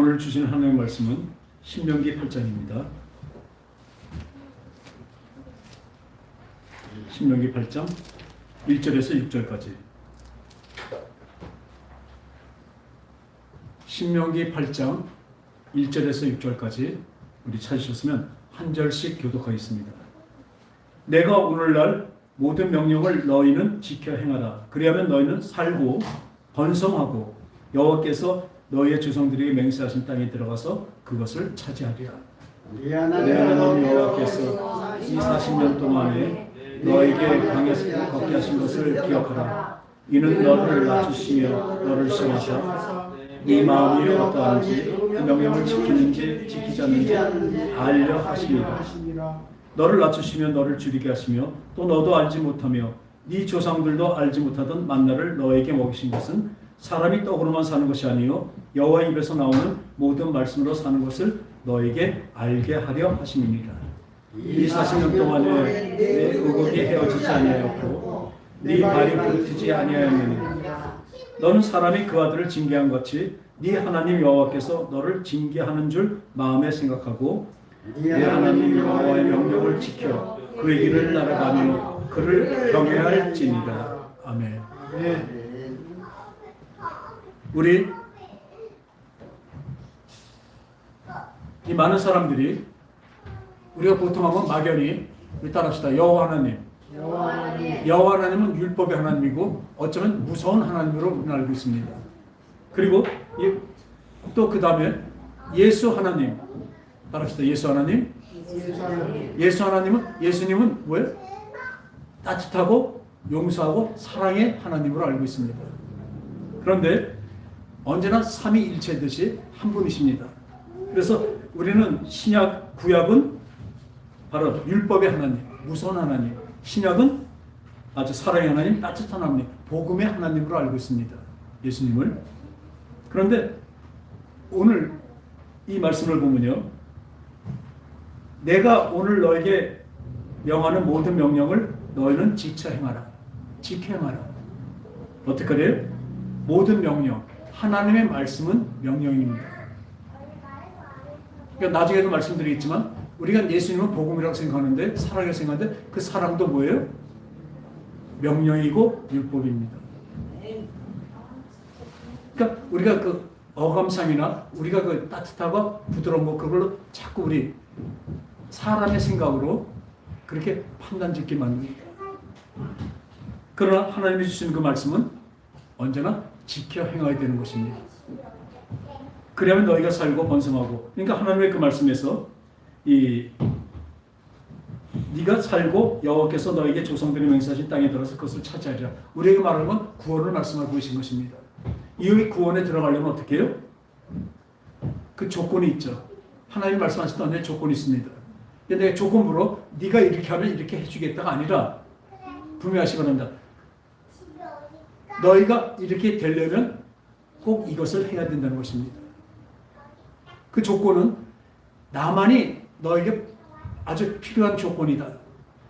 오늘 주신 하나님의 말씀은 신명기 8장입니다. 신명기 8장 1절에서 6절까지. 신명기 8장 1절에서 6절까지 우리 찾으셨으면 한 절씩 교독하겠습니다. 내가 오늘날 모든 명령을 너희는 지켜 행하라. 그리하면 너희는 살고 번성하고 여호와께서 너희의 조상들에게 맹세하신 땅에 들어가서 그것을 차지하리라. 내 하나님 여호와께서 이 40년 동안에 너에게 강에서 걷게 하신 것을 기억하라. 이는 너를 낮추시며 너를 시험하사 네 마음이 어떠한지 그 명령을 지키는지 지키지 않는지 알려 하심이라. 너를 낮추시며 너를 줄이게 하시며 또 너도 알지 못하며 네 조상들도 알지 못하던 만나를 너에게 먹이신 것은 사람이 떡으로만 사는 것이 아니요 여호와 입에서 나오는 모든 말씀으로 사는 것을 너에게 알게 하려 하심이니라. 이 40년 동안에 내 의복이 헤어지지 아니하였고 네 발이 부르트지 아니하였느니라. 너는 사람이 그 아들을 징계한 같이 네 하나님 여호와께서 너를 징계하는 줄 마음에 생각하고 네 하나님 여호와의 명령을 지켜 그의 길을 따라가며 그를 경외할지니라. 아멘. 우리 이 많은 사람들이 우리가 보통 하면 막연히 우리 따라합시다. 여호와 하나님. 여호와 하나님은 율법의 하나님이고 어쩌면 무서운 하나님으로 우리는 알고 있습니다. 그리고 또 그 다음에 예수 하나님. 따라합시다. 예수 하나님. 예수 하나님은 예수님은 뭐예요? 따뜻하고 용서하고 사랑의 하나님으로 알고 있습니다. 그런데 언제나 삼위일체듯이 한 분이십니다. 그래서 우리는 신약, 구약은 바로 율법의 하나님, 무서운 하나님, 신약은 아주 사랑의 하나님, 따뜻한 하나님, 복음의 하나님으로 알고 있습니다. 예수님을. 그런데 오늘 이 말씀을 보면요, 내가 오늘 너에게 명하는 모든 명령을 너희는 지켜 행하라. 지켜 행하라. 어떻게 그래요? 모든 명령. 하나님의 말씀은 명령입니다. 그러니까 나중에도 말씀드리겠지만 우리가 예수님은 복음이라고 생각하는데 사랑이라고 생각하는데 그 사랑도 뭐예요? 명령이고 율법입니다. 그러니까 우리가 그 어감상이나 우리가 그 따뜻하고 부드러운 거 그걸로 자꾸 우리 사람의 생각으로 그렇게 판단짓게 만듭니다. 그러나 하나님이 주신 그 말씀은 언제나 지켜 행해야 되는 것입니다. 그러면 너희가 살고 번성하고. 그러니까 하나님의 그 말씀에서 네가 살고 여호와께서 너에게 조상들이 맹세하신 땅에 들어서 그것을 차지하리라. 우리에게 말하는 건 구원을 말씀하고 계신 것입니다. 이 구원에 들어가려면 어떻게 해요? 그 조건이 있죠. 하나님 말씀하셨던 데 조건이 있습니다. 근데 조건부로 네가 이렇게 하면 이렇게 해주겠다가 아니라 분명하시 바랍니다. 너희가 이렇게 되려면 꼭 이것을 해야 된다는 것입니다. 그 조건은 나만이 너에게 아주 필요한 조건이다.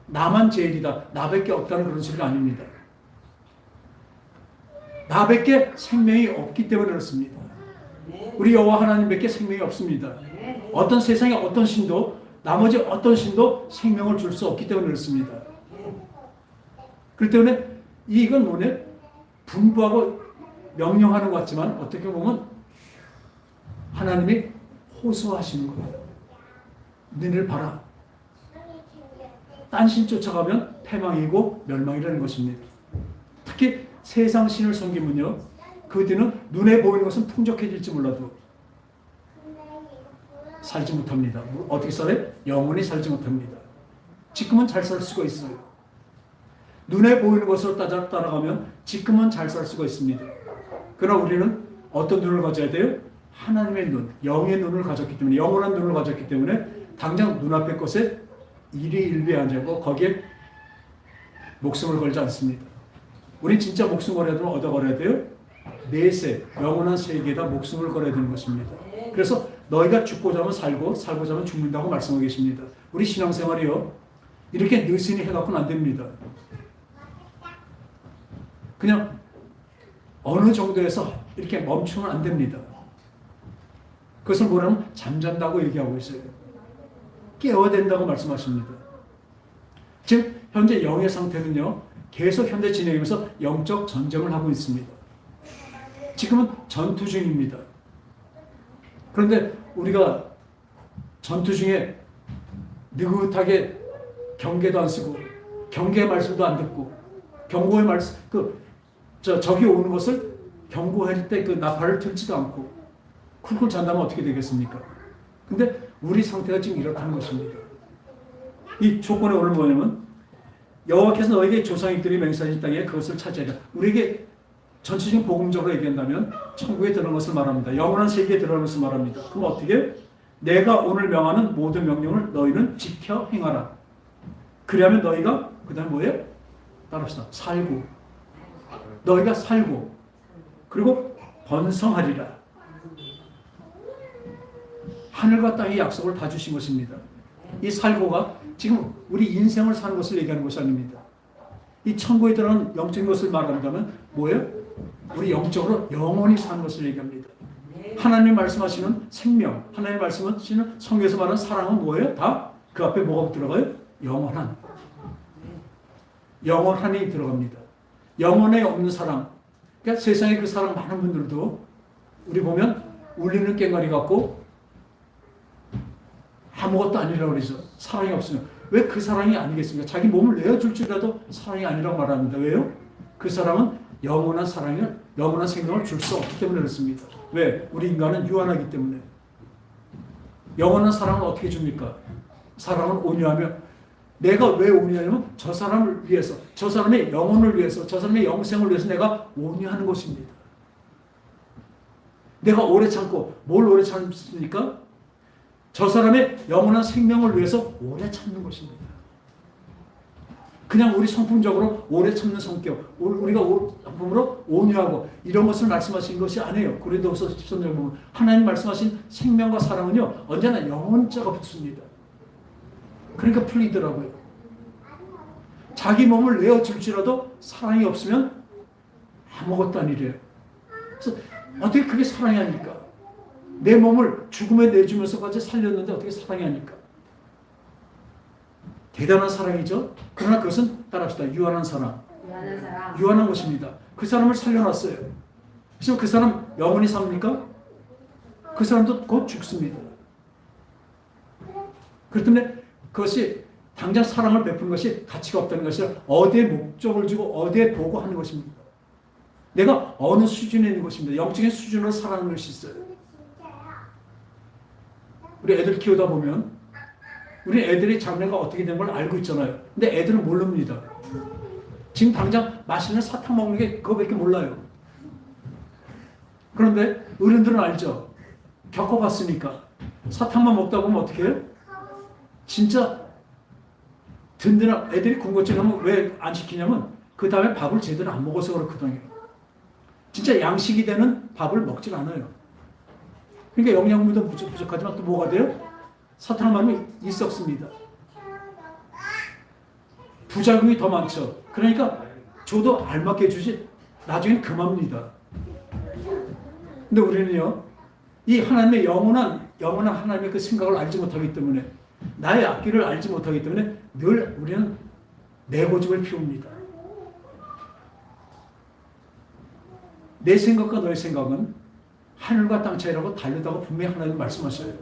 나만 제일이다. 나밖에 없다는 그런 소리가 아닙니다. 나밖에 생명이 없기 때문에 그렇습니다. 우리 여호와 하나님밖에 생명이 없습니다. 어떤 세상의 어떤 신도 나머지 어떤 신도 생명을 줄 수 없기 때문에 그렇습니다. 그렇기 때문에 이건 뭐냐? 분부하고 명령하는 것 같지만 어떻게 보면 하나님이 호소하시는 거예요. 너희를 봐라. 딴 신 쫓아가면 패망이고 멸망이라는 것입니다. 특히 세상 신을 섬기면요, 그 뒤는 눈에 보이는 것은 풍족해질지 몰라도 살지 못합니다. 어떻게 살아요? 영원히 살지 못합니다. 지금은 잘 살 수가 있어요. 눈에 보이는 것으로 따라가면 지금은 잘 살 수가 있습니다. 그러나 우리는 어떤 눈을 가져야 돼요? 하나님의 눈, 영의 눈을 가졌기 때문에, 영원한 눈을 가졌기 때문에 당장 눈앞의 것에 일희일비하지 않고 거기에 목숨을 걸지 않습니다. 우리 진짜 목숨 걸어야 되면 어디다 걸어야 돼요? 내세, 영원한 세계에다 목숨을 걸어야 되는 것입니다. 그래서 너희가 죽고자 하면 살고 살고자 하면 죽는다고 말씀하고 계십니다. 우리 신앙생활이요, 이렇게 느슨히 해갖고는 안 됩니다. 그냥 어느 정도에서 이렇게 멈추면 안 됩니다. 그것을 뭐라면 잠잔다고 얘기하고 있어요. 깨어야 된다고 말씀하십니다. 지금 현재 영의 상태는요, 계속 현재 진행하면서 영적 전쟁을 하고 있습니다. 지금은 전투 중입니다. 그런데 우리가 전투 중에 느긋하게 경계도 안 쓰고 경계의 말씀도 안 듣고 경고의 말씀 적이 오는 것을 경고할 때 그 나팔을 틀지도 않고 쿨쿨 잔다면 어떻게 되겠습니까? 근데 우리 상태가 지금 이렇다는 것입니다. 이 조건에 오늘 뭐냐면 여호와께서 너에게 조상들이 맹세하신 땅에 그것을 차지하라. 우리에게 전체적인 복음적으로 얘기한다면 천국에 들어가는 것을 말합니다. 영원한 세계에 들어가는 것을 말합니다. 그럼 어떻게? 내가 오늘 명하는 모든 명령을 너희는 지켜 행하라. 그리하면 너희가 그 다음에 뭐예요? 따라합시다. 살고 너희가 살고 그리고 번성하리라. 하늘과 땅의 약속을 다 주신 것입니다. 이 살고가 지금 우리 인생을 사는 것을 얘기하는 것이 아닙니다. 이 천국에 들어가는 영적인 것을 말한다면 뭐예요? 우리 영적으로 영원히 사는 것을 얘기합니다. 하나님 말씀하시는 생명, 하나님 말씀하시는 성경에서 말하는 사랑은 뭐예요? 다 그 앞에 뭐가 들어가요? 영원한. 영원한이 들어갑니다. 영원에 없는 사랑. 그러니까 세상에 그 사랑 많은 분들도 우리 보면 울리는 꽹과리 같고 아무것도 아니라고 그러죠. 사랑이 없으면. 왜 그 사랑이 아니겠습니까? 자기 몸을 내어줄지라도 사랑이 아니라고 말합니다. 왜요? 그 사랑은 영원한 사랑을, 영원한 생명을 줄 수 없기 때문에 그렇습니다. 왜? 우리 인간은 유한하기 때문에. 영원한 사랑을 어떻게 줍니까? 사랑은 온유하며, 내가 왜 온유하냐면 저 사람을 위해서, 저 사람의 영혼을 위해서, 저 사람의 영생을 위해서 내가 온유하는 것입니다. 내가 오래 참고 뭘 오래 참습니까? 저 사람의 영원한 생명을 위해서 오래 참는 것입니다. 그냥 우리 성품적으로 오래 참는 성격, 우리가 성품으로 온유하고 이런 것을 말씀하신 것이 아니에요. 고린도후서 13절 보면 하나님 말씀하신 생명과 사랑은요 언제나 영혼자가 붙습니다. 그러니까 풀리더라고요. 자기 몸을 내어줄지라도 사랑이 없으면 아무것도 아니래요. 그래서 어떻게 그게 사랑이 아닙니까? 내 몸을 죽음에 내주면서까지 살렸는데 어떻게 사랑이 아닐까? 대단한 사랑이죠. 그러나 그것은 따라합시다. 유한한 사랑. 유한한 것입니다. 그 사람을 살려놨어요. 그래서 그 사람 영원히 삽니까? 그 사람도 곧 죽습니다. 그렇기 때문에 그것이 당장 사랑을 베푸는 것이 가치가 없다는 것이 아니라 어디에 목적을 주고 어디에 보고 하는 것입니다. 내가 어느 수준에 있는 것입니다. 영적인 수준으로 살아가는 것이 있어요. 우리 애들 키우다 보면 우리 애들이 장래가 어떻게 되는 걸 알고 있잖아요. 근데 애들은 모릅니다. 지금 당장 맛있는 사탕 먹는 게 그거밖에 몰라요. 그런데 어른들은 알죠. 겪어봤으니까. 사탕만 먹다 보면 어떻게 해요? 진짜 든든한 애들이 군것질 하면 왜 안 시키냐면 그 다음에 밥을 제대로 안 먹어서 그렇거든요. 진짜 양식이 되는 밥을 먹질 않아요. 그러니까 영양분도 부족하지만 또 뭐가 돼요? 사탕을 먹으면 이 썩습니다. 부작용이 더 많죠. 그러니까 저도 알맞게 주지 나중엔 그만입니다. 근데 우리는요, 이 하나님의 영원한 하나님의 그 생각을 알지 못하기 때문에, 나의 앞길을 알지 못하기 때문에 늘 우리는 내 고집을 피웁니다. 내 생각과 너의 생각은 하늘과 땅 차이라고 다르다고 분명히 하나님 말씀하셔요.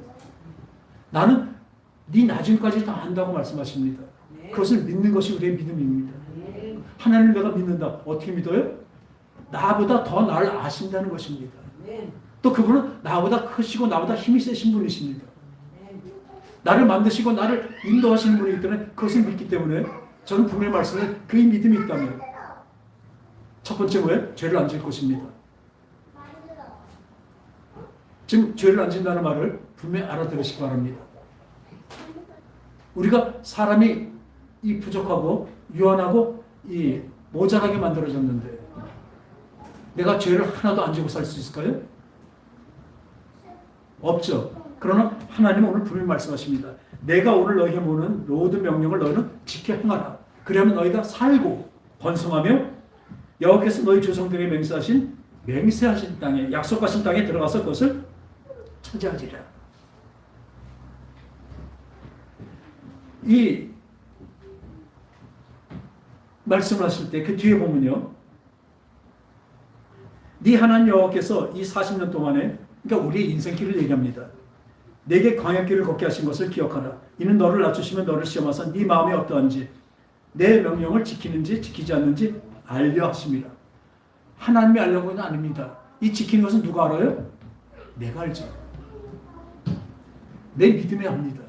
나는 네 나중까지 다 안다고 말씀하십니다. 그것을 믿는 것이 우리의 믿음입니다. 하나님을 내가 믿는다. 어떻게 믿어요? 나보다 더 나를 아신다는 것입니다. 또 그분은 나보다 크시고 나보다 힘이 세신 분이십니다. 나를 만드시고 나를 인도하시는 분이기 때문에 그것을 믿기 때문에 저는 분명히 말씀을 그의 믿음이 있다면 첫 번째 뭐예요? 죄를 안 질 것입니다. 지금 죄를 안 진다는 말을 분명히 알아들으시기 바랍니다. 우리가 사람이 이 부족하고 유한하고 이 모자라게 만들어졌는데 내가 죄를 하나도 안 지고 살 수 있을까요? 없죠. 그러나 하나님은 오늘 분명히 말씀하십니다. 내가 오늘 너희에게 모는 모든 명령을 너희는 지켜 행하라. 그러면 너희가 살고 번성하며 여호와께서 너희 조상들에게 맹세하신 땅에, 약속하신 땅에 들어가서 그것을 차지하리라. 이 말씀을 하실 때 그 뒤에 보면요. 네 하나님 여호와께서 이 40년 동안에, 그러니까 우리의 인생길을 얘기합니다. 내게 광야길을 걷게 하신 것을 기억하라. 이는 너를 낮추시면 너를 시험하사 네 마음이 어떠한지 내 명령을 지키는지 지키지 않는지 알려 하심이라. 하나님이 알려고 하는 게 아닙니다. 이 지키는 것은 누가 알아요? 내가 알죠. 내 믿음이 압니다.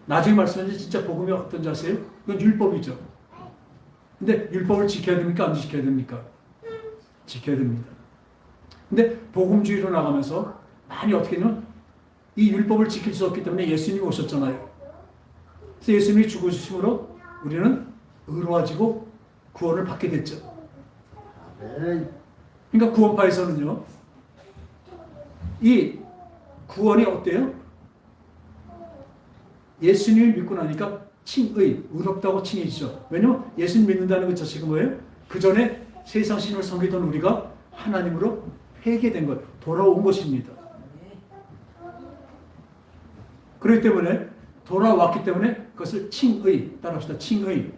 나중에 말씀하신 진짜 복음이 어떤지 아세요? 그건 율법이죠. 근데 율법을 지켜야 됩니까? 안 지켜야 됩니까? 지켜야 됩니다. 근데 복음주의로 나가면서 많이 어떻게 되냐면 이 율법을 지킬 수 없기 때문에 예수님이 오셨잖아요. 그래서 예수님이 죽으심으로 우리는 의로워지고 구원을 받게 됐죠. 그러니까 구원파에서는요, 이 구원이 어때요? 예수님을 믿고 나니까 칭의, 의롭다고 칭해지죠. 왜냐면 예수님 믿는다는 것 자체가 뭐예요? 그 전에 세상 신을 섬기던 우리가 하나님으로 회개된 것, 돌아온 것입니다. 그렇기 때문에 돌아왔기 때문에 그것을 칭의, 따라합시다. 칭의.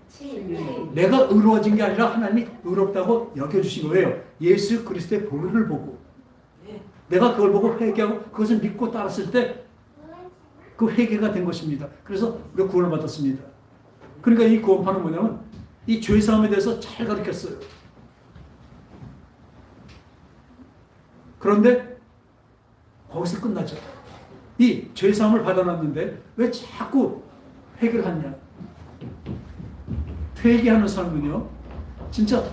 내가 의로워진 게 아니라 하나님이 의롭다고 여겨주신 거예요. 예수 그리스도의 보혈을 보고 내가 그걸 보고 회개하고 그것을 믿고 따랐을 때 그 회개가 된 것입니다. 그래서 우리가 구원을 받았습니다. 그러니까 이 구원파는 뭐냐면 이 죄사함에 대해서 잘 가르쳤어요. 그런데 거기서 끝나죠. 이 죄사함을 받아놨는데 왜 자꾸 회개를 하냐? 회개하는 사람은요, 진짜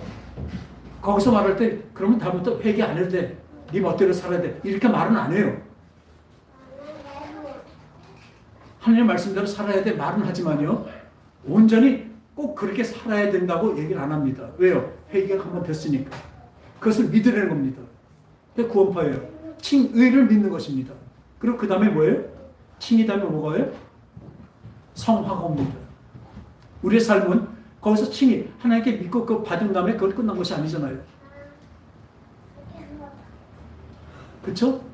거기서 말할 때 그러면 다음부터 회개 안 해도 돼. 네 멋대로 살아야 돼. 이렇게 말은 안 해요. 하나님의 말씀대로 살아야 돼 말은 하지만요, 온전히 꼭 그렇게 살아야 된다고 얘기를 안 합니다. 왜요? 회개가 한번 됐으니까. 그것을 믿으려는 겁니다. 그게 구원파예요. 칭의를 믿는 것입니다. 그리고 그 다음에 뭐예요? 칭의 다음에 뭐가요? 성화가 옵니다. 우리의 삶은 거기서 칭의, 하나님께 믿고 그 받은 다음에 그걸 끝난 것이 아니잖아요. 그렇죠?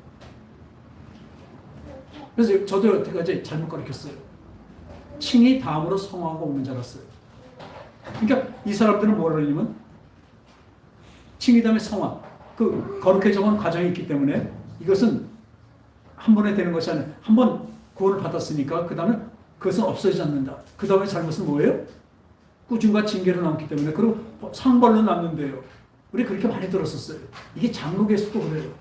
그래서 저도 여태까지 잘못 가르쳤어요. 칭의 다음으로 성화가 오는 줄 알았어요. 그러니까 이 사람들은 뭐라 그러냐면 칭의 다음에 성화, 그 거룩해져가는 과정이 있기 때문에 이것은 한 번에 되는 것이 아니라 한 번 구원을 받았으니까 그 다음에 그것은 없어지지 않는다. 그 다음에 잘못은 뭐예요? 꾸중과 징계로 남기 때문에 그리고 상벌로 남는데요. 우리 그렇게 많이 들었었어요. 이게 장로교에서도 그래요.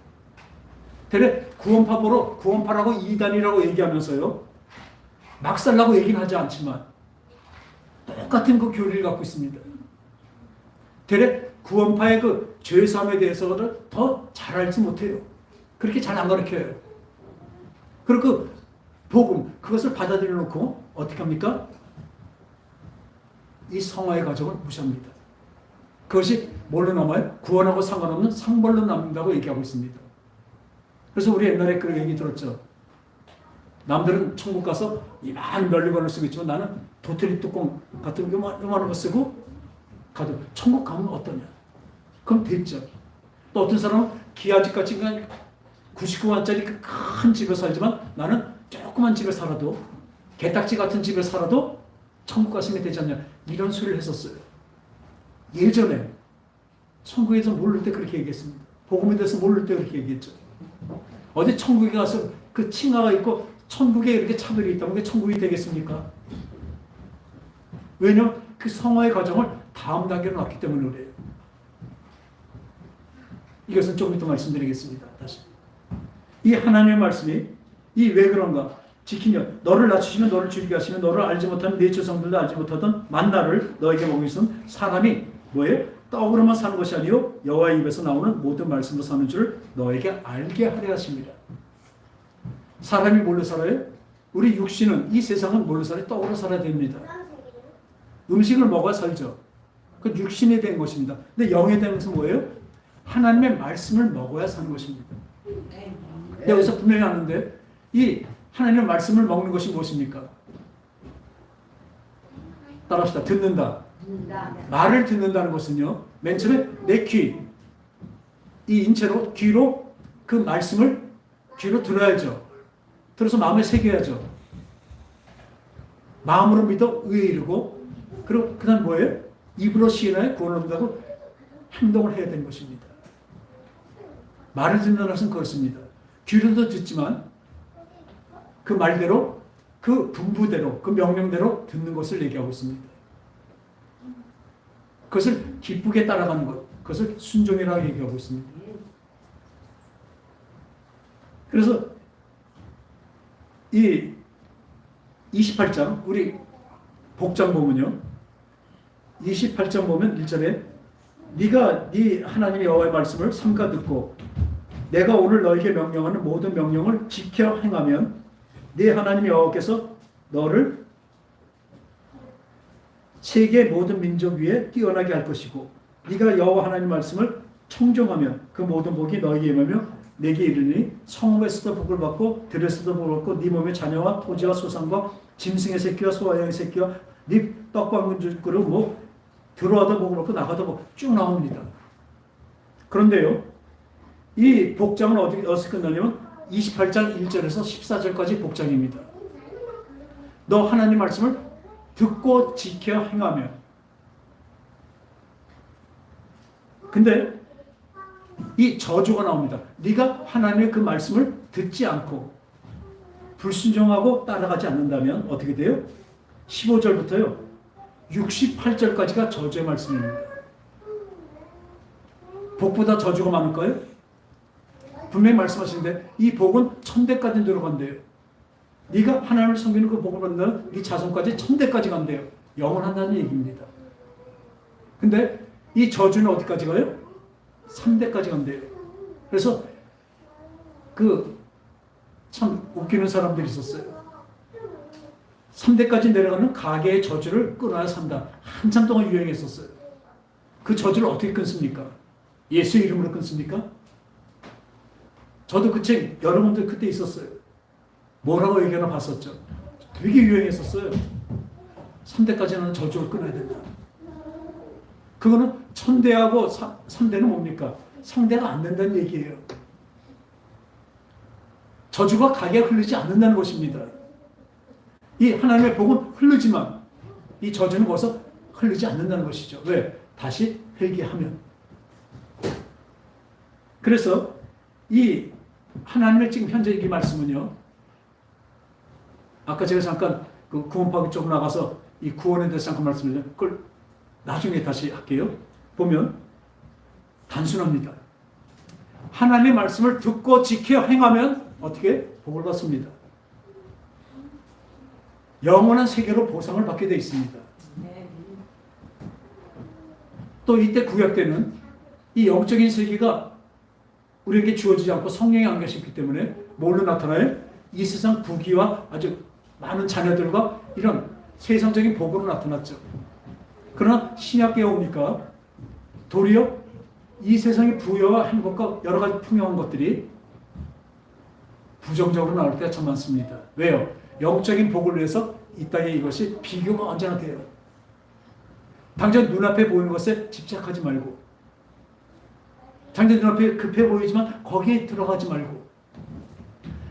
대래 구원파라고 이단이라고 얘기하면서요, 막살라고 얘기는 하지 않지만 똑같은 그 교리를 갖고 있습니다. 대래 구원파의 그 죄사함에 대해서는 더 잘 알지 못해요. 그렇게 잘 안 가르쳐요. 그리고 그 복음, 그것을 받아들여 놓고 어떻게 합니까? 이 성화의 과정을 무시합니다. 그것이 뭘로 남아요? 구원하고 상관없는 상벌로 남는다고 얘기하고 있습니다. 그래서 우리 옛날에 그런 얘기 들었죠. 남들은 천국 가서 이만 면류관을 쓰고 있지만 나는 도토리 뚜껑 같은 요만한 거 쓰고 가도 천국 가면 어떠냐? 그럼 됐죠. 또 어떤 사람은 기아집같이 그냥 99만짜리 그 큰 집에 살지만 나는 조그만 집에 살아도 개딱지 같은 집에 살아도 천국 갔으면 되지 않냐? 이런 소리를 했었어요. 예전에 천국에서 모를 때 그렇게 얘기했습니다. 복음에 대해서 모를 때 그렇게 얘기했죠. 어디 천국에 가서 그 칭하가 있고 천국에 이렇게 차별이 있다면 그게 천국이 되겠습니까? 왜냐하면 그 성화의 과정을 다음 단계로 놨기 때문에 그래요. 이것은 조금 이따 말씀드리겠습니다. 다시. 이 하나님의 말씀이 이 왜 그런가? 지키며 너를 낮추시면 너를 줄이게 하시면 너를 알지 못하는 내 조상들도 알지 못하던 만나를 너에게 먹이 있으면 사람이 뭐예요? 떡으로만 사는 것이 아니요 여호와의 입에서 나오는 모든 말씀으로 사는 줄 너에게 알게 하려 하십니다. 사람이 뭘로 살아요? 우리 육신은 이 세상은 뭘로 살아요? 떡으로 살아야 됩니다. 음식을 먹어야 살죠. 그 육신에 대한 것입니다. 근데 영에 대한 것은 뭐예요? 하나님의 말씀을 먹어야 사는 것입니다. 여기서 분명히 하는데 이 하나님의 말씀을 먹는 것이 무엇입니까? 따라합시다. 듣는다. 말을 듣는다는 것은요, 맨 처음에 내 귀, 이 인체로 귀로 그 말씀을 귀로 들어야죠. 들어서 마음에 새겨야죠. 마음으로 믿어 의에 이르고, 그리고 그 다음 뭐예요? 입으로 시인하여 구원을 얻는다고 행동을 해야 되는 것입니다. 말을 듣는다는 것은 그렇습니다. 귀로도 듣지만 그 말대로, 그 분부대로, 그 명령대로 듣는 것을 얘기하고 있습니다. 그것을 기쁘게 따라가는 것, 그것을 순종이라고 얘기하고 있습니다. 그래서 이 28장, 우리 복장 보면요, 28장 보면 1절에 네가 네 하나님 여호와의 말씀을 삼가 듣고 내가 오늘 너에게 명령하는 모든 명령을 지켜 행하면 네 하나님 여호와께서 너를 세계 모든 민족 위에 뛰어나게 할 것이고 네가 여호와 하나님 말씀을 청종하면 그 모든 복이 너에게 임하며 내게 이르니 성읍에서도 복을 받고 들에서도 복을 받고 네 몸의 자녀와 토지와 소산과 짐승의 새끼와 소와 양의 새끼와 네 떡과 문줄그릇 뭐 들어와도 복을 받고 나가도 복 쭉 나옵니다. 그런데요, 이 복장은 어디서 끝나냐면 28장 1절에서 14절까지 복장입니다. 너 하나님 말씀을 듣고 지켜 행하며. 근데 이 저주가 나옵니다. 네가 하나님의 그 말씀을 듣지 않고 불순종하고 따라가지 않는다면 어떻게 돼요? 15절부터요 68절까지가 저주의 말씀입니다. 복보다 저주가 많을까요? 분명히 말씀하시는데 이 복은 천대까지 들어간대요. 네가 하나님을 섬기는 그 복을 받는다면 네 자손까지 천대까지 간대요. 영원한다는 얘기입니다. 근데 이 저주는 어디까지 가요? 3대까지 간대요. 그래서 참 웃기는 사람들이 있었어요. 3대까지 내려가는 가계의 저주를 끊어야 산다. 한참 동안 유행했었어요. 그 저주를 어떻게 끊습니까? 예수 이름으로 끊습니까? 저도 그 책 여러 군데 그때 있었어요. 뭐라고 얘기하나 봤었죠. 되게 유행했었어요. 3대까지는 저주를 끊어야 된다. 그거는 천대하고 3대는 뭡니까? 상대가 안 된다는 얘기예요. 저주가 가게 흐르지 않는다는 것입니다. 이 하나님의 복은 흐르지만 이 저주는 거기서 흐르지 않는다는 것이죠. 왜? 다시 회개하면. 그래서 이 하나님의 지금 현재 이 말씀은요, 아까 제가 잠깐 그 구원파기 쪽 나가서 이 구원에 대해서 잠깐 말씀드렸는데 그걸 나중에 다시 할게요. 보면 단순합니다. 하나님의 말씀을 듣고 지켜 행하면 어떻게? 복을 받습니다. 영원한 세계로 보상을 받게 되어 있습니다. 또 이때 구약 때는 이 영적인 세계가 우리에게 주어지지 않고 성령이 안 계셨기 때문에 뭘로 나타나요? 이 세상 부귀와 아주 많은 자녀들과 이런 세상적인 복으로 나타났죠. 그러나 신약계에 오니까 도리어 이 세상의 부여와 행복과 여러 가지 풍요한 것들이 부정적으로 나올 때가 참 많습니다. 왜요? 영적인 복을 위해서 이 땅에 이것이 비교가 언제나 돼요. 당장 눈앞에 보이는 것에 집착하지 말고, 당장 눈앞에 급해 보이지만 거기에 들어가지 말고,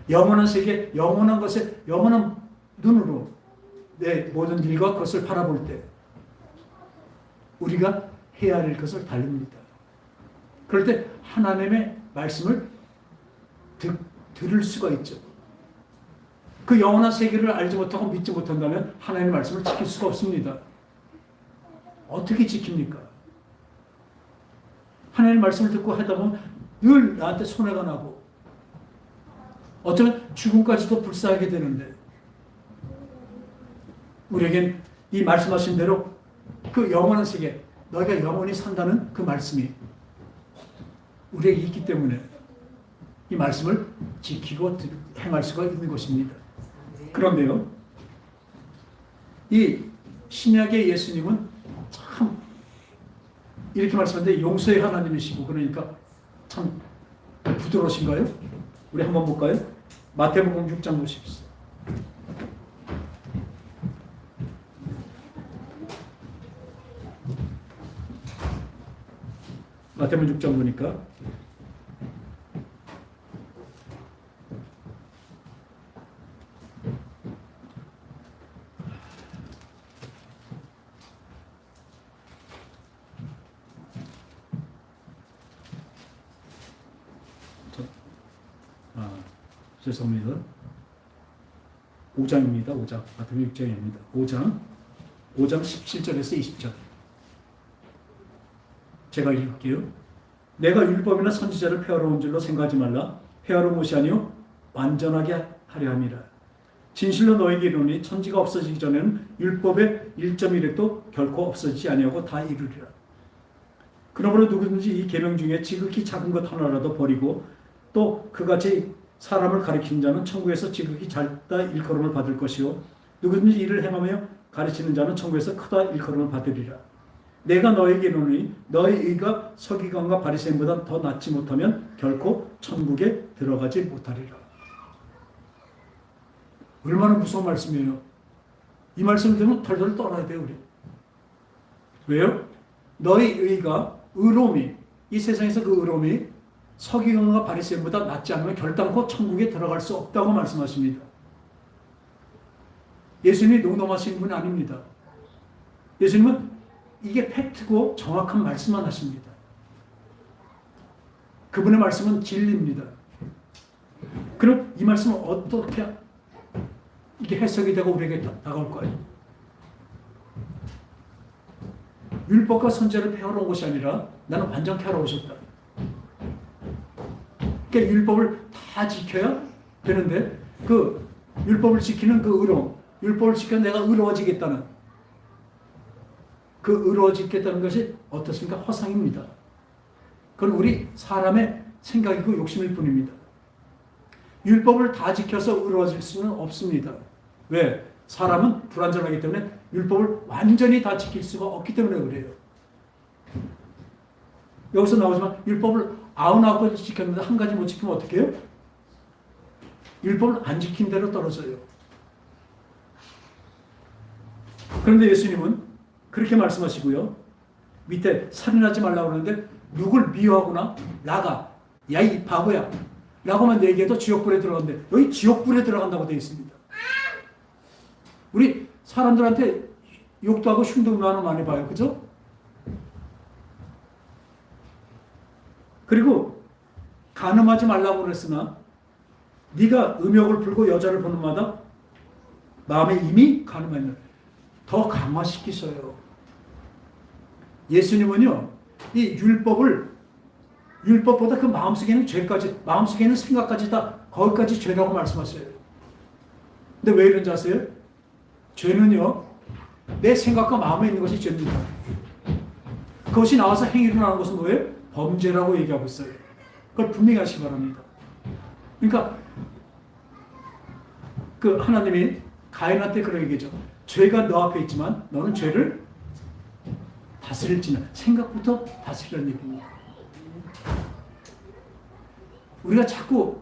영원한 세계, 영원한 것에 영원한 눈으로 내 모든 일과 것을 바라볼 때 우리가 해야 할 것을 다릅니다. 그럴 때 하나님의 말씀을 들을 수가 있죠. 그 영원한 세계를 알지 못하고 믿지 못한다면 하나님의 말씀을 지킬 수가 없습니다. 어떻게 지킵니까? 하나님의 말씀을 듣고 하다 보면 늘 나한테 손해가 나고 어쩌면 죽음까지도 불사하게 되는데 우리에겐 이 말씀하신 대로 그 영원한 세계, 너희가 영원히 산다는 그 말씀이 우리에게 있기 때문에 이 말씀을 지키고 행할 수가 있는 것입니다. 그런데요, 이 신약의 예수님은 참 이렇게 말씀하는데 용서의 하나님이시고 그러니까 참 부드러우신가요? 우리 한번 볼까요? 마태복음 6장 보십시오. 마태복음 6장 보니까 죄송합니다. 5장입니다. 5장. 마태복음 6장입니다. 5장 17절에서 20절. 제가 읽을게요. 내가 율법이나 선지자를 폐하러 온 줄로 생각하지 말라. 폐하러 온 것이 아니요 완전하게 하려 함이라. 진실로 너에게 이르노니 천지가 없어지기 전에는 율법의 1.1획도 결코 없어지지 아니하고 다 이루리라. 그러므로 누구든지 이 계명 중에 지극히 작은 것 하나라도 버리고 또 그같이 사람을 가리키는 자는 천국에서 지극히 작다 일컬음을 받을 것이요 누구든지 이를 행하며 가르치는 자는 천국에서 크다 일컬음을 받으리라. 내가 너에게 이르노니 너의 의가 서기관과 바리새인보다 더 낫지 못하면 결코 천국에 들어가지 못하리라. 얼마나 무서운 말씀이에요. 이 말씀을 들으면 덜덜 떨어야 돼요. 우리. 왜요? 너의 의가 의로움이 이 세상에서 그 의로움이 서기관과 바리새인보다 낫지 않으면 결단코 천국에 들어갈 수 없다고 말씀하십니다. 예수님이 농담하시는 분이 아닙니다. 예수님은 이게 팩트고 정확한 말씀만 하십니다. 그분의 말씀은 진리입니다. 그럼 이 말씀은 어떻게 이게 해석이 되고 우리에게 다가올 거예요? 율법과 선지자를 폐하러 온 것이 아니라 나는 완전케 하러 오셨다. 그러니까 율법을 다 지켜야 되는데 그 율법을 지키는 그 의로움, 율법을 지켜 내가 의로워지겠다는 그 의로워지겠다는 것이 어떻습니까? 허상입니다. 그건 우리 사람의 생각이고 욕심일 뿐입니다. 율법을 다 지켜서 의로워질 수는 없습니다. 왜? 사람은 불완전하기 때문에 율법을 완전히 다 지킬 수가 없기 때문에 그래요. 여기서 나오지만 율법을 99가지 지켰는데 한 가지 못 지키면 어떻게 해요? 율법을 안 지킨 대로 떨어져요. 그런데 예수님은 그렇게 말씀하시고요. 밑에 살인하지 말라고 그러는데 누굴 미워하거나 나가 야 이 바보야 라고만 얘기해도 지옥불에 들어간대. 여기 지옥불에 들어간다고 되어 있습니다. 우리 사람들한테 욕도 하고 흉도 많이 봐요. 그죠? 그리고 간음하지 말라고 그랬으나 네가 음욕을 풀고 여자를 보는 마다 마음에 이미 간음하는 더 강화시키셔요. 예수님은요, 이 율법보다 그 마음속에 있는 죄까지, 마음속에 있는 생각까지 다 거기까지 죄라고 말씀하셔요. 근데 왜 이런지 아세요? 죄는요, 내 생각과 마음에 있는 것이 죄입니다. 그것이 나와서 행위로 나오는 것은 뭐예요? 범죄라고 얘기하고 있어요. 그걸 분명히 하시기 바랍니다. 그러니까 그 하나님이 가인한테 그런 얘기죠. 죄가 너 앞에 있지만 너는 죄를 다스릴지는 생각부터 다스리라는 얘기입니다. 우리가 자꾸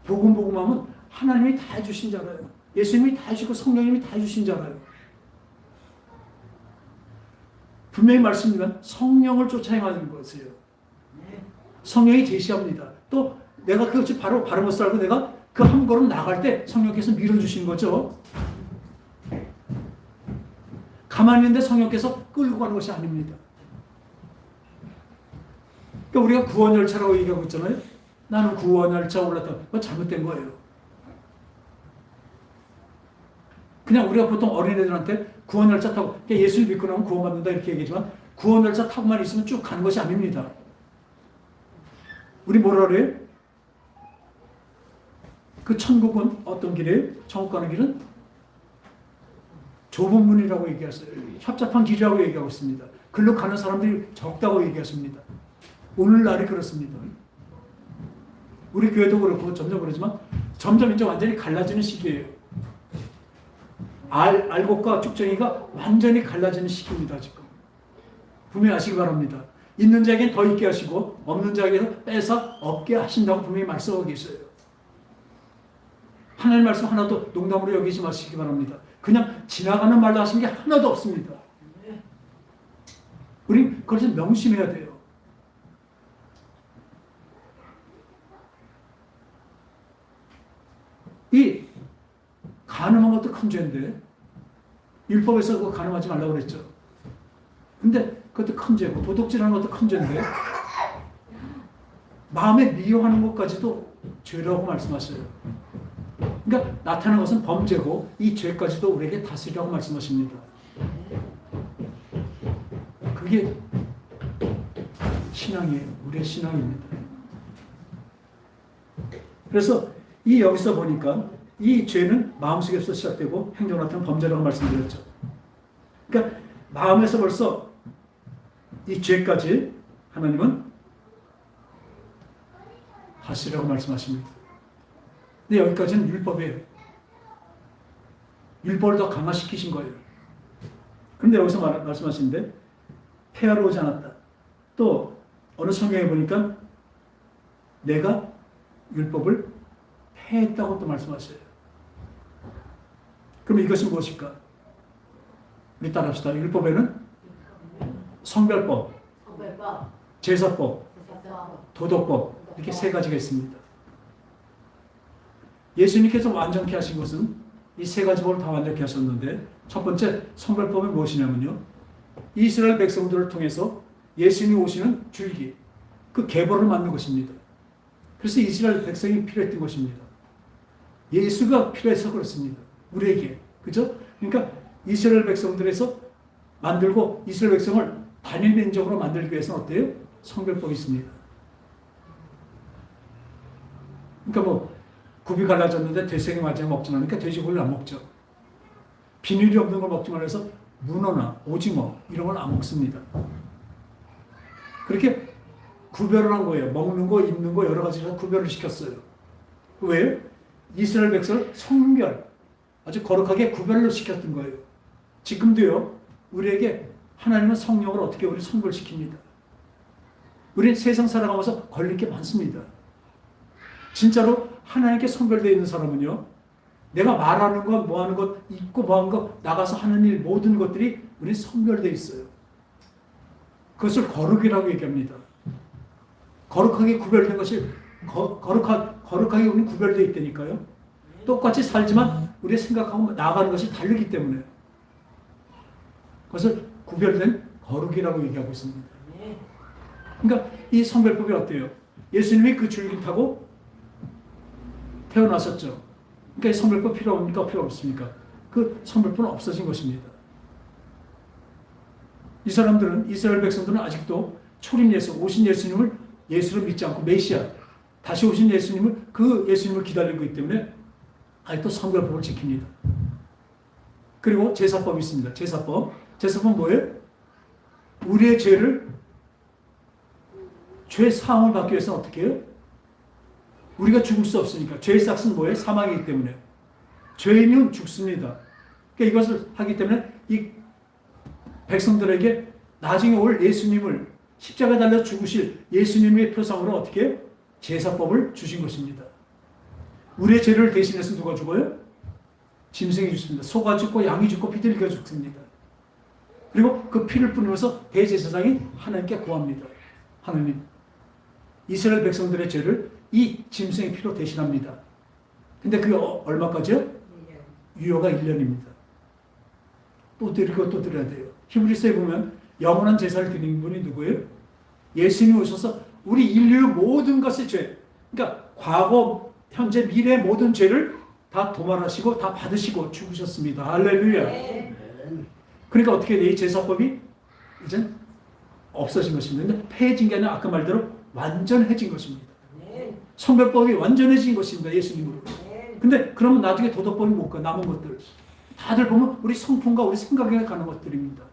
복음하면 하나님이 다 해주신 줄 알아요. 예수님이 다 해주고 성령님이 다 해주신 줄 알아요. 분명히 말씀드리면 성령을 쫓아 행하는 것이에요. 성령이 제시합니다. 또 내가 그것이 바로 못 살고 내가 그 한 걸음 나갈 때 성령께서 밀어주신 거죠. 가만히 있는데 성령께서 끌고 가는 것이 아닙니다. 그러니까 우리가 구원열차라고 얘기하고 있잖아요. 나는 구원열차 올랐다. 그건 잘못된 거예요. 그냥 우리가 보통 어린애들한테 구원열차 타고 예수를 믿고 나면 구원받는다 이렇게 얘기하지만 구원열차 타고만 있으면 쭉 가는 것이 아닙니다. 우리 뭐라 그래요? 그 천국은 어떤 길이에요? 천국 가는 길은 좁은 문이라고 얘기했어요. 협잡한 길이라고 얘기하고 있습니다. 글로 가는 사람들이 적다고 얘기했습니다. 오늘날이 그렇습니다. 우리 교회도 그렇고 점점 그러지만 점점 이제 완전히 갈라지는 시기예요. 알곡과 쭉정이가 완전히 갈라지는 시기입니다. 지금 분명히 아시기 바랍니다. 있는 자에게는 더 있게 하시고 없는 자에게는 빼서 없게 하신다고 분명히 말씀하고 계세요. 하나님 말씀 하나도 농담으로 여기지 마시기 바랍니다. 그냥 지나가는 말로 하신 게 하나도 없습니다. 우리 그것을 명심해야 돼요. 이 간음한 것도 큰 죄인데 율법에서 그거 간음하지 말라고 그랬죠. 근데 그것도 큰 죄고 도둑질하는 것도 큰 죄인데 마음에 미워하는 것까지도 죄라고 말씀하셔요. 그러니까 나타나는 것은 범죄고 이 죄까지도 우리에게 다스리라고 말씀하십니다. 그게 신앙이에요. 우리의 신앙입니다. 그래서 이 여기서 보니까 이 죄는 마음속에서 시작되고 행동으로 나타나는 범죄라고 말씀드렸죠. 그러니까 마음에서 벌써 이 죄까지 하나님은 다스리라고 말씀하십니다. 근데 여기까지는 율법이에요. 율법을 더 강화시키신 거예요. 그런데 여기서 말씀하시는데 폐하러 오지 않았다. 또 어느 성경에 보니까 내가 율법을 폐했다고 또 말씀하셔요. 그럼 이것은 무엇일까? 우리 따라합시다. 율법에는 성별법, 제사법, 도덕법 이렇게 세 가지가 있습니다. 예수님께서 완전케 하신 것은 이 세 가지 법을 다 완전케 하셨는데 첫 번째 성별법이 무엇이냐면요. 이스라엘 백성들을 통해서 예수님이 오시는 줄기, 그 계보를 만든 것입니다. 그래서 이스라엘 백성이 필요했던 것입니다. 예수가 필요해서 그렇습니다. 우리에게. 그죠? 그러니까 이스라엘 백성들에서 만들고 이스라엘 백성을 단일 민족으로 만들기 위해서는 어때요? 성별법이 있습니다. 그러니까 뭐 굽이 갈라졌는데 돼지고기 맞아 먹지 말니까 돼지고기를 안 먹죠. 비닐이 없는 걸 먹지 말아서 문어나 오징어 이런 걸 안 먹습니다. 그렇게 구별을 한 거예요. 먹는 거, 입는 거 여러 가지로 구별을 시켰어요. 왜요? 이스라엘 백성을 성별, 아주 거룩하게 구별로 시켰던 거예요. 지금도요, 우리에게 하나님은 성령을 어떻게 우리 성별시킵니다. 우리 세상 살아가면서 걸릴 게 많습니다. 진짜로 하나님께 성별되어 있는 사람은요, 내가 말하는 것, 뭐 하는 것, 있고 뭐 하는 것, 나가서 하는 일, 모든 것들이 우리 성별되어 있어요. 그것을 거룩이라고 얘기합니다. 거룩하게 구별된 것이, 거룩하게 우리는 구별되어 있다니까요. 똑같이 살지만 우리의 생각하고 나아가는 것이 다르기 때문에. 그것을 구별된 거룩이라고 얘기하고 있습니다. 그러니까 이 성별법이 어때요? 예수님이 그 줄기 타고 태어나셨죠. 그러니까 이 성별법 필요합니까? 필요 없습니까? 그 성별법은 없어진 것입니다. 이 사람들은, 이스라엘 백성들은 아직도 초림 예수, 오신 예수님을 예수를 믿지 않고 메시아, 다시 오신 예수님을, 그 예수님을 기다리고 있기 때문에 아직도 성별법을 지킵니다. 그리고 제사법이 있습니다. 제사법은 뭐예요? 우리의 죄 사함을 받기 위해서는 어떻게 해요? 우리가 죽을 수 없으니까. 죄의 삭은 뭐예요? 사망이기 때문에. 죄인은 죽습니다. 그러니까 이것을 하기 때문에 이 백성들에게 나중에 올 예수님을 십자가에 달려 죽으실 예수님의 표상으로 어떻게 해요? 제사법을 주신 것입니다. 우리의 죄를 대신해서 누가 죽어요? 짐승이 죽습니다. 소가 죽고 양이 죽고 비둘기가 죽습니다. 그리고 그 피를 뿌리면서 대제사장이 하나님께 구합니다. 하나님, 이스라엘 백성들의 죄를 이 짐승의 피로 대신합니다. 근데 그게 얼마까지요? 유효가 1년입니다. 또 드리고 또 드려야 돼요. 히브리서에 보면 영원한 제사를 드리는 분이 누구예요? 예수님이 오셔서 우리 인류의 모든 것의 죄, 그러니까 과거, 현재, 미래 모든 죄를 다 도말하시고 다 받으시고 죽으셨습니다. 할렐루야. 네. 그러니까 어떻게 돼? 이 제사법이 이제 없어진 것입니다. 근데 폐해진 게 아니라 아까 말대로 완전해진 것입니다. 네. 성별법이 완전해진 것입니다. 예수님으로. 네. 근데 그러면 나중에 도덕법이 못 가. 남은 것들. 다들 보면 우리 성품과 우리 생각에 가는 것들입니다.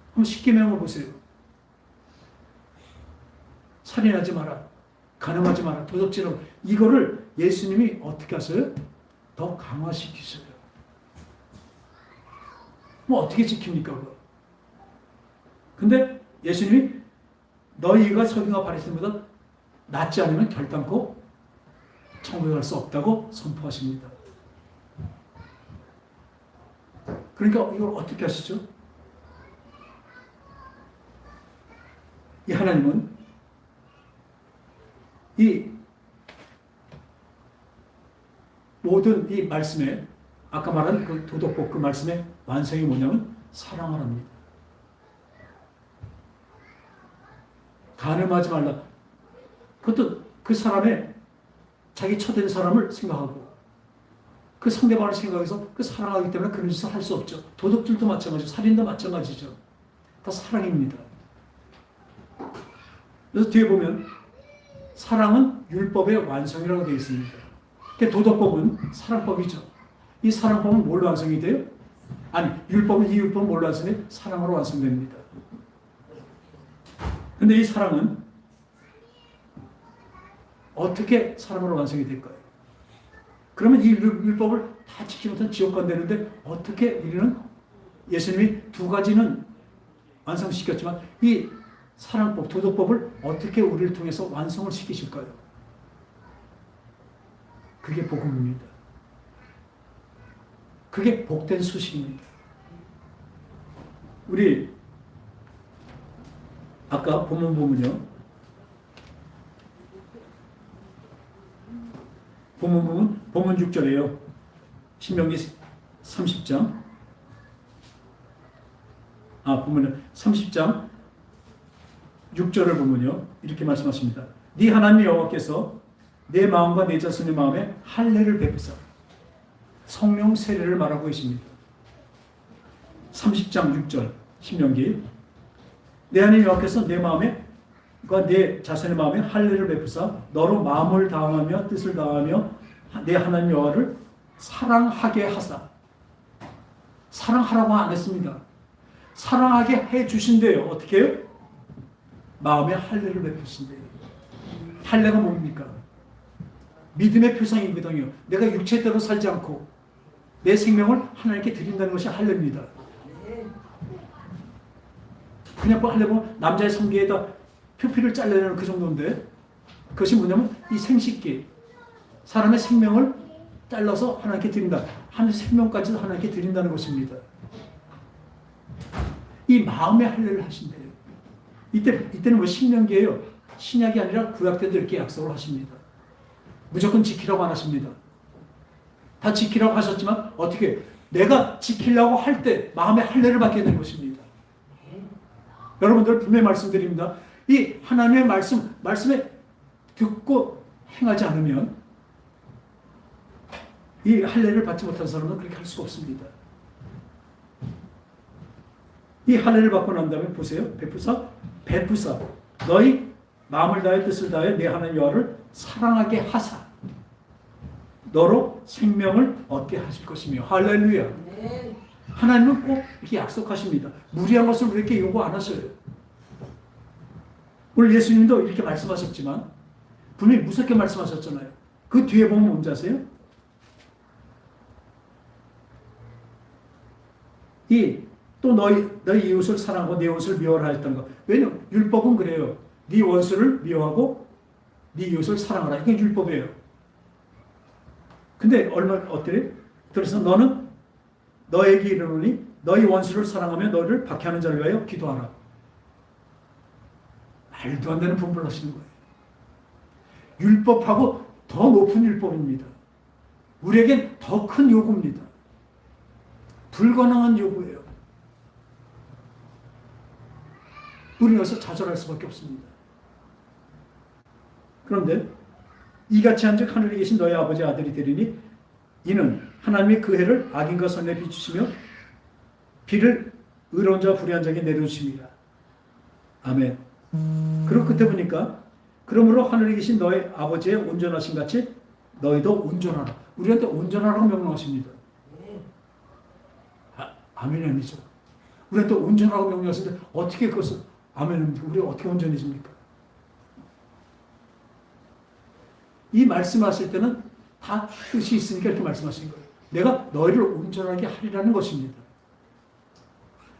한번 십계명을 보세요. 살인하지 마라. 간음하지 마라. 도둑질하고. 이거를 예수님이 어떻게 하세요? 더 강화시키셔요. 뭐 어떻게 지킵니까? 그거? 근데 예수님이 너희가 서기관 바리새인보다 낫지 않으면 결단코 천국에 갈 수 없다고 선포하십니다. 그러니까 이걸 어떻게 하시죠? 이 하나님은 이 모든 이 말씀에 아까 말한 그 도덕법 그 말씀의 완성이 뭐냐면 사랑하랍니다. 간음하지 말라. 그것도 그 사람의 자기 처된 사람을 생각하고 그 상대방을 생각해서 그 사랑하기 때문에 그런 짓을 할 수 없죠. 도둑질도 마찬가지죠. 살인도 마찬가지죠. 다 사랑입니다. 그래서 뒤에 보면 사랑은 율법의 완성이라고 되어 있습니다. 도덕법은 사랑법이죠. 이 사랑법은 뭘로 완성이 돼요? 아니, 이 율법은 뭘로 완성이 돼요? 사랑으로 완성됩니다. 근데 이 사랑은 어떻게 사랑으로 완성이 될까요? 그러면 이 율법을 다 지키지 못하면 지옥 간다는데 어떻게 우리는 예수님이 두 가지는 완성시켰지만 이 사랑법, 도덕법을 어떻게 우리를 통해서 완성을 시키실까요? 그게 복음입니다. 그게 복된 수식입니다. 우리 아까 본문 보면요. 본문 6절이에요. 신명기 30장. 본문 30장 6절을 보면요. 이렇게 말씀하십니다. 네 하나님 여호와께서 내 마음과 내 자손의 마음에 할례를 베푸사 성령 세례를 말하고 계십니다. 30장 6절 신명기 내 하나님 여호와께서 내 마음에 내 자손의 마음에 할례를 베푸사 너로 마음을 다하며 뜻을 다하며 내 하나님 여호와를 사랑하게 하사. 사랑하라고 안 했습니다. 사랑하게 해 주신대요. 어떻게 해요? 마음에 할례를 베푸신대요. 할례가 뭡니까? 믿음의 표상이거든요. 내가 육체대로 살지 않고 내 생명을 하나님께 드린다는 것이 할례입니다. 그냥 뭐 할례 보면 남자의 성기에다 표피를 잘라내는 그 정도인데 그것이 뭐냐면 이 생식기 사람의 생명을 잘라서 하나님께 드린다. 한 생명까지도 하나님께 드린다는 것입니다. 이 마음의 할례를 하신대요. 이때는 뭐 신명기예요. 신약이 아니라 구약 때도 이렇게 약속을 하십니다. 무조건 지키라고 안 하십니다. 다 지키라고 하셨지만 어떻게 내가 지키려고 할 때 마음의 할례를 받게 되는 것입니다. 여러분들 분명히 말씀드립니다. 이 하나님의 말씀에 듣고 행하지 않으면 이 할례를 받지 못한 사람은 그렇게 할 수가 없습니다. 이 할례를 받고 난 다음에 보세요. 베푸사 너희 마음을 다해 뜻을 다해 내 하나님 여호와를 사랑하게 하사 너로 생명을 얻게 하실 것이며 할렐루야. 하나님은 꼭 이렇게 약속하십니다. 무리한 것을 우리에게 요구 안 하셔요. 오늘 예수님도 이렇게 말씀하셨지만 분명히 무섭게 말씀하셨잖아요. 그 뒤에 보면 뭔지 아세요? 또 너희 이웃을 사랑하고 네 원수를 미워하라 했다는 거. 왜냐면 율법은 그래요. 네 원수를 미워하고 네 이웃을 사랑하라. 이게 율법이에요. 근데 어때요? 그래서 너는 너에게 이르노니 너희 원수를 사랑하며 너를 박해하는 자를 위하여 기도하라. 말도 안 되는 분부를 하시는 거예요. 율법하고 더 높은 율법입니다. 우리에겐 더 큰 요구입니다. 불가능한 요구예요. 우리는 여기서 좌절할 수밖에 없습니다. 그런데 이같이 한즉 하늘에 계신 너희 아버지 아들이 되리니 이는 하나님이 그 해를 악인과 선에 비추시며 비를 의로운 자와 불의한 자에게 내려주십니다. 아멘. 그리고 그때 보니까 그러므로 하늘에 계신 너희 아버지의 온전하신 같이 너희도 온전하라. 우리한테 온전하라고 명령하십니다. 아멘이 아니죠. 우리한테 온전하라고 명령하시는데 어떻게 그것을 아멘입니까? 우리가 어떻게 온전해집니까? 이 말씀하실 때는 다 뜻이 있으니까 이렇게 말씀하신 거예요. 내가 너희를 온전하게 하리라는 것입니다.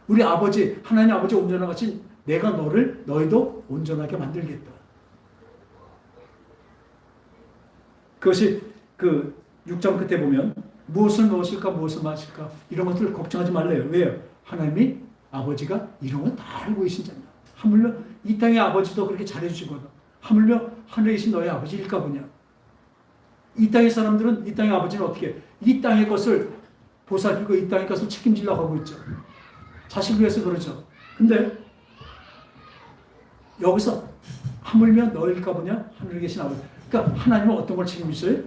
우리 아버지, 하나님 아버지 온전한 같이 내가 너희도 온전하게 만들겠다. 그것이 그 6장 끝에 보면 무엇을 먹으실까 무엇을 마실까 이런 것들 걱정하지 말래요. 왜요? 하나님이 아버지가 이런 건 다 알고 계신잖아. 하물며 이 땅의 아버지도 그렇게 잘해주시거든. 하물며 하늘에 계신 너희 아버지일까 보냐. 이 땅의 사람들은 이 땅의 아버지는 어떻게 해? 이 땅의 것을 보살피고 이 땅의 것을 책임지려고 하고 있죠. 자식을 위해서 그러죠. 근데 여기서 하물며 너희일까 보냐? 하늘에 계신 아버지. 그러니까 하나님은 어떤 걸 책임지세요?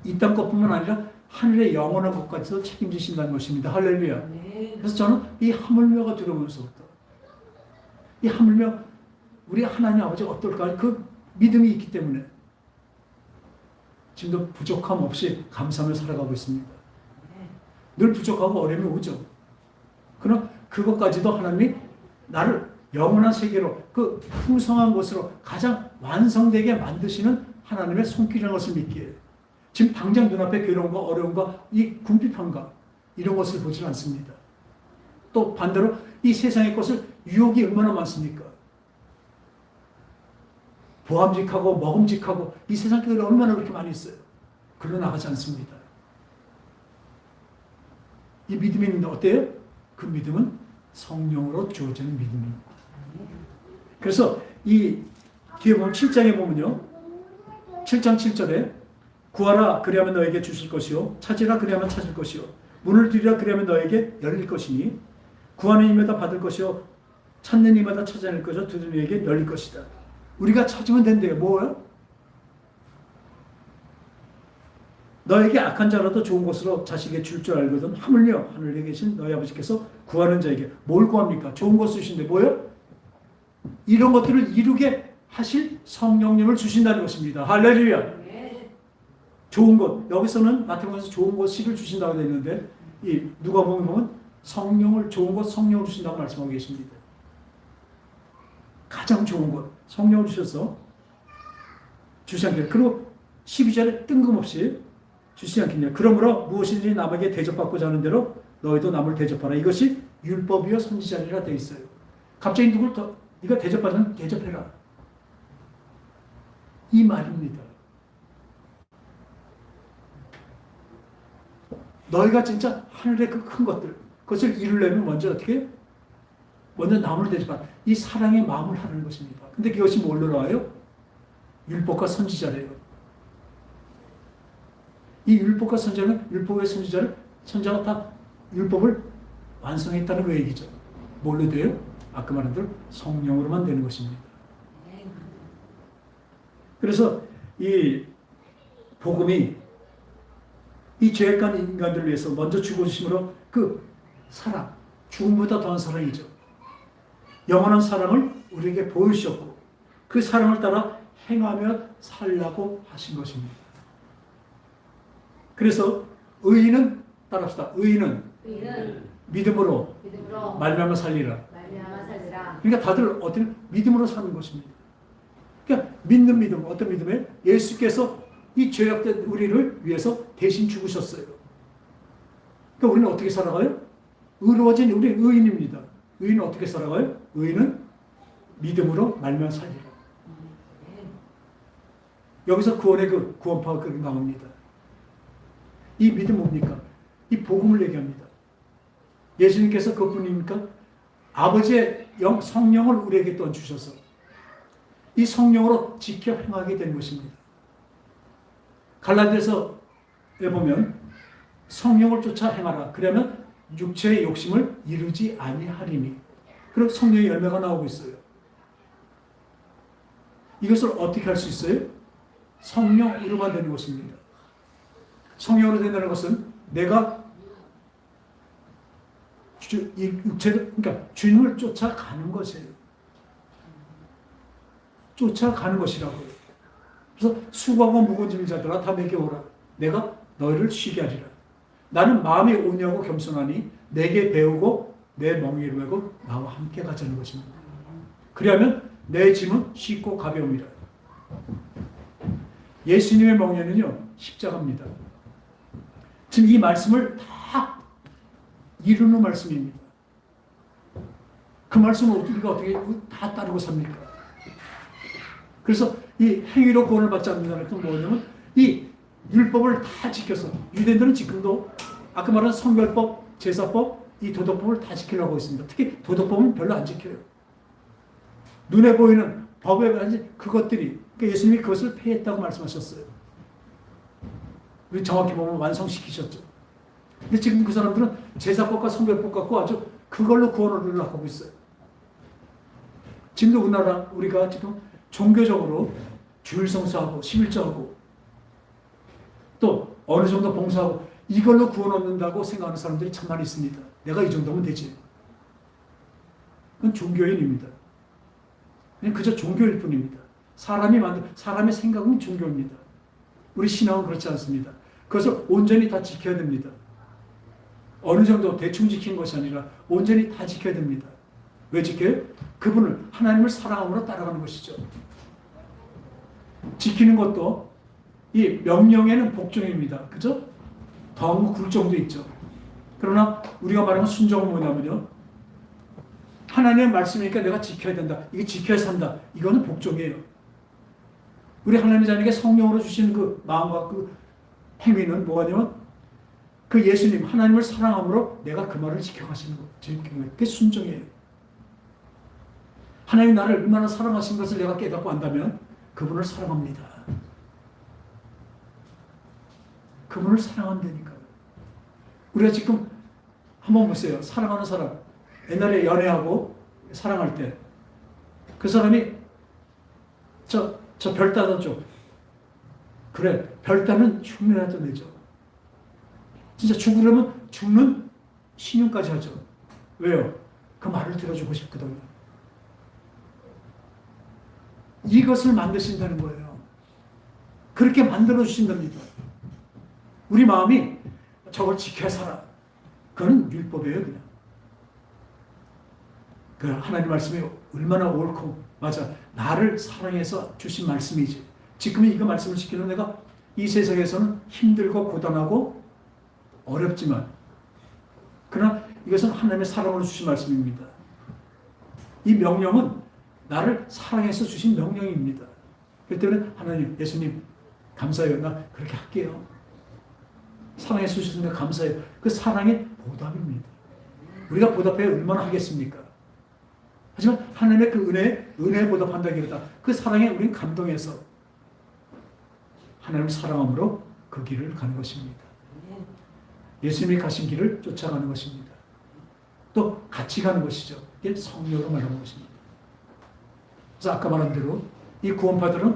이 땅 것뿐만 아니라 하늘의 영원한 것까지도 책임지신다는 것입니다. 할렐루야. 그래서 저는 이 하물며가 두려우면서부터 이 하물며 우리 하나님 아버지가 어떨까 그 믿음이 있기 때문에 지금도 부족함 없이 감사하며 살아가고 있습니다. 늘 부족하고 어려움이 오죠. 그러나 그것까지도 하나님이 나를 영원한 세계로 그 풍성한 것으로 가장 완성되게 만드시는 하나님의 손길이라는 것을 믿기에 지금 당장 눈앞에 괴로움과 어려움과 이 궁핍함과 이런 것을 보지 않습니다. 또 반대로 이 세상의 것을 유혹이 얼마나 많습니까? 보암직하고 먹음직하고 이 세상 것들이 얼마나 그렇게 많이 있어요. 글로 나가지 않습니다. 이 믿음이 있는데 어때요? 그 믿음은 성령으로 주어지는 믿음입니다. 그래서 이 뒤에 보면 7장에 보면요. 7장 7절에 구하라 그리하면 너에게 주실 것이요 찾으라 그리하면 찾을 것이요 문을 두드리라 그리하면 너에게 열릴 것이니 구하는 이마다 받을 것이요 찾는 이마다 찾아낼 것이요 두드리는 이에게 열릴 것이다. 우리가 찾으면 된대요. 뭐예요? 너에게 악한 자라도 좋은 것으로 자식에게 줄 줄 알거든 하물며 하늘에 계신 너희 아버지께서 구하는 자에게 뭘 구합니까? 좋은 것을 주신데 뭐예요? 이런 것들을 이루게 하실 성령님을 주신다는 것입니다. 할렐루야. 좋은 것, 여기서는 마태복음에서 좋은 것을 주신다고 되어 있는데 이 누가복음 보면 성령을 좋은 것 성령을 주신다고 말씀하고 계십니다. 가장 좋은 것 성령을 주셔서 주시 않겠냐. 그리고 12절에 뜬금없이 주시지 않겠냐. 그러므로 무엇이든지 남에게 대접받고자 하는 대로 너희도 남을 대접하라. 이것이 율법이요 선지자니라 되어 있어요. 갑자기 누굴 더 네가 대접받으면 대접해라. 이 말입니다. 너희가 진짜 하늘의 그 큰 것들 그것을 이루려면 먼저 어떻게 해요? 먼저 남을 대접하라. 이 사랑의 마음을 하는 것입니다. 근데 그것이 뭘로 나와요? 율법과 선지자래요. 이 율법과 선지자는 율법의 선지자가 다 율법을 완성했다는 그 얘기죠. 뭘로 돼요? 아까 말한 대로 성령으로만 되는 것입니다. 그래서 이 복음이 이 죄악한 인간들을 위해서 먼저 죽어주심으로 그 사랑, 죽음보다 더한 사랑이죠. 영원한 사랑을 우리에게 보여주셨고 그 사랑을 따라 행하며 살라고 하신 것입니다. 그래서 의인은 따라합시다. 의인은 믿음으로 말미암아 살리라. 그러니까 다들 어떤 믿음으로 사는 것입니다. 그러니까 믿는 믿음, 어떤 믿음에 예수께서 이 죄악된 우리를 위해서 대신 죽으셨어요. 그러니까 우리는 어떻게 살아가요? 의로워진 우리 의인입니다. 의인은 어떻게 살아가요? 의인은 믿음으로 말미암아 살리라. 여기서 구원의 그 구원파가 나옵니다. 이 믿음 뭡니까? 이 복음을 얘기합니다. 예수님께서 그뿐입니까? 아버지의 성령을 우리에게 또 주셔서 이 성령으로 지켜 행하게 된 것입니다. 갈라디아서에 보면 성령을 쫓아 행하라. 그러면 육체의 욕심을 이루지 아니하리니. 그럼 성령의 열매가 나오고 있어요. 이것을 어떻게 할 수 있어요? 성령으로만 되는 것입니다. 성령으로 된다는 것은 내가 육체를 그러니까 주님을 쫓아가는 것이에요. 쫓아가는 것이라고요. 그래서 수고하고 무거운 짐을 자들아 다 내게 오라. 내가 너희를 쉬게 하리라. 나는 마음이 온유하고 겸손하니 내게 배우고 내 멍에를 메고 나와 함께 가자는 것입니다. 그리하면 내 짐은 쉽고 가벼움이라. 예수님의 멍에는요 십자가입니다. 지금 이 말씀을 다 이루는 말씀입니다. 그 말씀을 우리가 어떻게 다 따르고 삽니까? 그래서 이 행위로 구원을 받지 않는다는 건 뭐냐면 이 율법을 다 지켜서 유대인들은 지금도 아까 말한 성결법, 제사법, 이 도덕법을 다 지키려고 하고 있습니다. 특히 도덕법은 별로 안 지켜요. 눈에 보이는 법에 관한 그것들이 그러니까 예수님이 그것을 폐했다고 말씀하셨어요. 우리 정확히 보면 완성시키셨죠. 근데 지금 그 사람들은 제사법과 성결법 갖고 아주 그걸로 구원을 누리려고 하고 있어요. 지금도 우리가 지금 종교적으로 주일 성수하고 11조하고 또 어느 정도 봉사하고 이걸로 구원 얻는다고 생각하는 사람들이 참 많이 있습니다. 내가 이 정도면 되지. 그건 종교인입니다. 그냥 그저 종교일 뿐입니다. 사람의 생각은 종교입니다. 우리 신앙은 그렇지 않습니다. 그것을 온전히 다 지켜야 됩니다. 어느 정도 대충 지킨 것이 아니라 온전히 다 지켜야 됩니다. 왜 지켜요? 그분을, 하나님을 사랑함으로 따라가는 것이죠. 지키는 것도 이 명령에는 복종입니다. 그죠? 더하고 굴종도 있죠. 그러나 우리가 말하는 순종은 뭐냐면요. 하나님의 말씀이니까 내가 지켜야 된다. 이게 지켜야 산다. 이거는 복종이에요. 우리 하나님 자녀에게 성령으로 주신 그 마음과 그 행위는 뭐냐면 그 예수님, 하나님을 사랑함으로 내가 그 말을 지켜가시는 거. 그게 순종이에요. 하나님 나를 얼마나 사랑하신 것을 내가 깨닫고 안다면 그분을 사랑합니다. 그분을 사랑한다니까요. 우리가 지금 한번 보세요. 사랑하는 사람. 옛날에 연애하고 사랑할 때 그 사람이 저 별 따던 쪽. 그래, 별 따는 흉내라도 내죠. 진짜 죽으려면 죽는 신용까지 하죠. 왜요? 그 말을 들어주고 싶거든요. 이것을 만드신다는 거예요. 그렇게 만들어 주신답니다. 우리 마음이 저걸 지켜야 살아. 그건 율법이에요, 그냥. 그 하나님 말씀이 얼마나 옳고, 맞아. 나를 사랑해서 주신 말씀이지. 지금 이거 말씀을 지키는 내가 이 세상에서는 힘들고 고단하고 어렵지만, 그러나 이것은 하나님의 사랑으로 주신 말씀입니다. 이 명령은 나를 사랑해서 주신 명령입니다. 그렇기 때문에 하나님, 예수님, 감사해요. 나 그렇게 할게요. 사랑해서 주시는 데 감사해요. 그 사랑의 보답입니다. 우리가 보답해야 얼마나 하겠습니까? 하지만 하나님의 그 은혜에 보답한다기보다 그 사랑에 우리는 감동해서 하나님을 사랑함으로 그 길을 가는 것입니다. 예수님이 가신 길을 쫓아가는 것입니다. 또 같이 가는 것이죠. 이게 성령으로 말하는 것입니다. 그래서 아까 말한 대로 이 구원파들은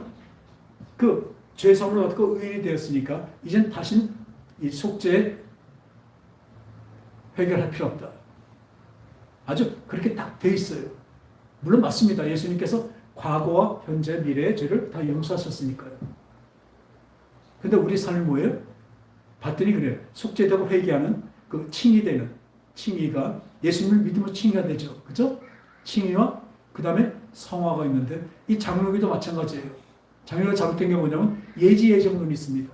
그 죄성을 얻고 의인이 되었으니까 이젠 다시는 이 속죄 해결할 필요 없다. 아주 그렇게 딱 돼 있어요. 물론 맞습니다. 예수님께서 과거와 현재, 미래의 죄를 다 용서하셨으니까요. 근데 우리 삶이 뭐예요? 봤더니 그래요. 속죄되고 회개하는 그 칭의되는 칭의가 예수님을 믿으면 칭의가 되죠. 그죠? 칭의와 그 다음에 성화가 있는데 이 장로기도 마찬가지예요. 장로가 잘못된 게 뭐냐면 예지예정론이 있습니다.